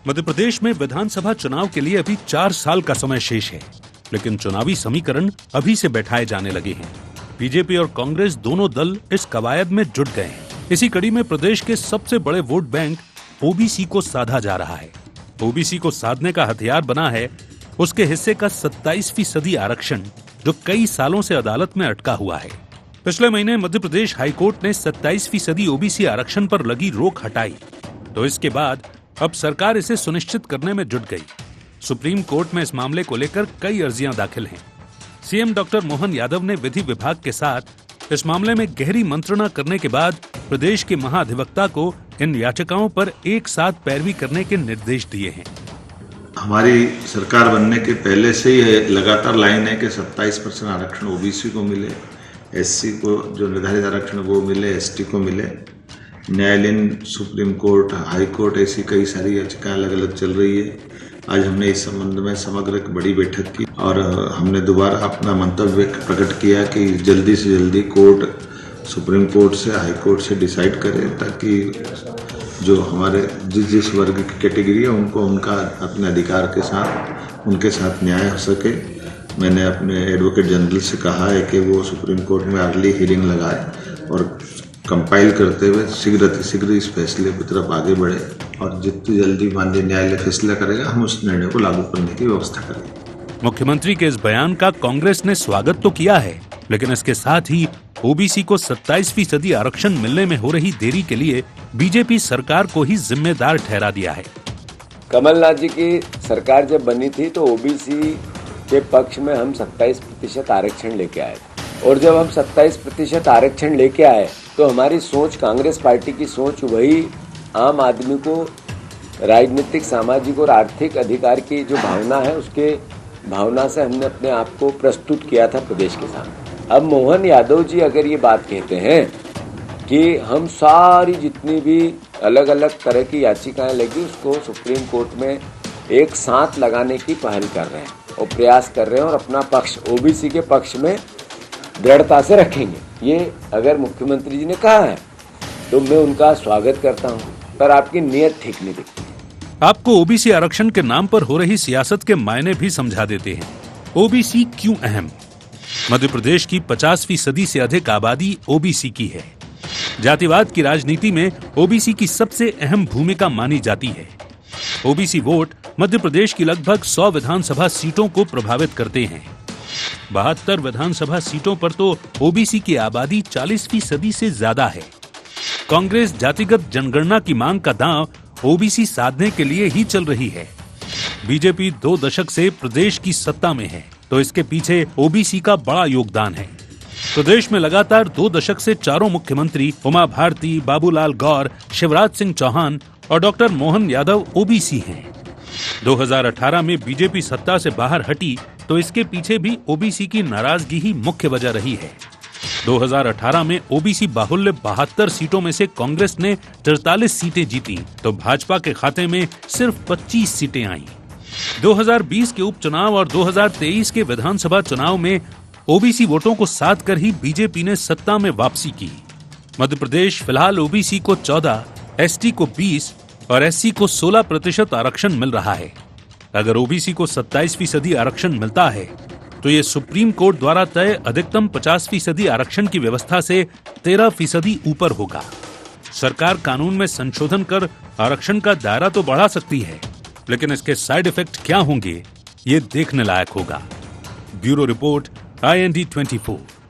मध्य प्रदेश में विधानसभा चुनाव के लिए अभी 4 साल का समय शेष है, लेकिन चुनावी समीकरण अभी से बैठाए जाने लगे हैं। बीजेपी और कांग्रेस दोनों दल इस कवायद में जुट गए हैं। इसी कड़ी में प्रदेश के सबसे बड़े वोट बैंक ओबीसी को साधा जा रहा है। ओबीसी को साधने का हथियार बना है उसके हिस्से का 27% आरक्षण, जो कई सालों से अदालत में अटका हुआ है। पिछले महीने मध्य प्रदेश हाईकोर्ट ने 27% ओबीसी आरक्षण पर लगी रोक हटाई, तो इसके बाद अब सरकार इसे सुनिश्चित करने में जुट गई। सुप्रीम कोर्ट में इस मामले को लेकर कई अर्जियां दाखिल हैं। सीएम डॉक्टर मोहन यादव ने विधि विभाग के साथ इस मामले में गहरी मंत्रणा करने के बाद प्रदेश के महाधिवक्ता को इन याचिकाओं पर एक साथ पैरवी करने के निर्देश दिए हैं। हमारी सरकार बनने के पहले से ही लगातार लाइन है कि 27% आरक्षण ओबीसी को मिले, एससी को जो निर्धारित आरक्षण वो मिले, एसटी को मिले। न्यायालयीन, सुप्रीम कोर्ट, हाई कोर्ट, ऐसी कई सारी याचिकाएं अलग अलग चल रही है। आज हमने इस संबंध में समग्र एक बड़ी बैठक की और हमने दोबारा अपना मंतव्य प्रकट किया कि जल्दी से जल्दी कोर्ट सुप्रीम कोर्ट से, हाई कोर्ट से डिसाइड करे, ताकि जो हमारे जिस वर्ग की कैटेगरी है उनको उनका अपने अधिकार के साथ उनके साथ न्याय हो सके। मैंने अपने एडवोकेट जनरल से कहा है कि वो सुप्रीम कोर्ट में अर्ली हियरिंग लगाए और कंपाइल करते हुए शीघ्र इस फैसले की तरफ आगे बढ़े और जितनी जल्दी माननीय न्यायालय फैसला करेगा हम उस निर्णय को लागू करने की व्यवस्था करेंगे। मुख्यमंत्री के इस बयान का कांग्रेस ने स्वागत तो किया है, लेकिन इसके साथ ही ओबीसी को 27% आरक्षण मिलने में हो रही देरी के लिए बीजेपी सरकार को ही जिम्मेदार ठहरा दिया है। कमलनाथ जी की सरकार जब बनी थी तो ओबीसी के पक्ष में हम 27% आरक्षण लेके आए, और जब हम 27% आरक्षण लेके आए तो हमारी सोच, कांग्रेस पार्टी की सोच वही आम आदमी को राजनीतिक, सामाजिक और आर्थिक अधिकार की जो भावना है, उसके भावना से हमने अपने आप को प्रस्तुत किया था प्रदेश के सामने। अब मोहन यादव जी अगर ये बात कहते हैं कि हम सारी जितनी भी अलग अलग तरह की याचिकाएं लगी उसको सुप्रीम कोर्ट में एक साथ लगाने की पहल कर रहे हैं और प्रयास कर रहे हैं और अपना पक्ष ओबीसी के पक्ष में दृढ़ता से रखेंगे, ये अगर मुख्यमंत्री जी ने कहा है तो मैं उनका स्वागत करता हूं, पर आपकी नीयत ठीक नहीं दिखती। आपको ओबीसी आरक्षण के नाम पर हो रही सियासत के मायने भी समझा देते हैं। ओबीसी क्यों अहम? मध्य प्रदेश की 50% से अधिक आबादी ओबीसी की है। जातिवाद की राजनीति में ओबीसी की सबसे अहम भूमिका मानी जाती है। ओबीसी वोट मध्य प्रदेश की लगभग 100 विधानसभा सीटों को प्रभावित करते हैं। 72 विधानसभा सीटों पर तो ओबीसी की आबादी 40% से ज्यादा है। कांग्रेस जातिगत जनगणना की मांग का दांव ओबीसी साधने के लिए ही चल रही है। बीजेपी 2 दशक से प्रदेश की सत्ता में है, तो इसके पीछे ओबीसी का बड़ा योगदान है। प्रदेश में लगातार 2 दशक से चारों मुख्यमंत्री उमा भारती, बाबूलाल गौर, शिवराज सिंह चौहान और डॉक्टर मोहन यादव ओबीसी हैं। 2018 में बीजेपी सत्ता से बाहर हटी तो इसके पीछे भी ओबीसी की नाराजगी ही मुख्य वजह रही है। 2018 में ओबीसी बाहुल्य 72 सीटों में से कांग्रेस ने 43 सीटें जीती, तो भाजपा के खाते में सिर्फ 25 सीटें आईं। 2020 के उपचुनाव और 2023 के विधानसभा चुनाव में ओबीसी वोटों को साध कर ही बीजेपी ने सत्ता में वापसी की। मध्य प्रदेश फिलहाल ओबीसी को 14, एसटी को 20 और एससी को 16% आरक्षण मिल रहा है। अगर ओबीसी को 27% आरक्षण मिलता है तो ये सुप्रीम कोर्ट द्वारा तय अधिकतम 50% आरक्षण की व्यवस्था से 13% ऊपर होगा। सरकार कानून में संशोधन कर आरक्षण का दायरा तो बढ़ा सकती है, लेकिन इसके साइड इफेक्ट क्या होंगे ये देखने लायक होगा। Bureau report, IND 24।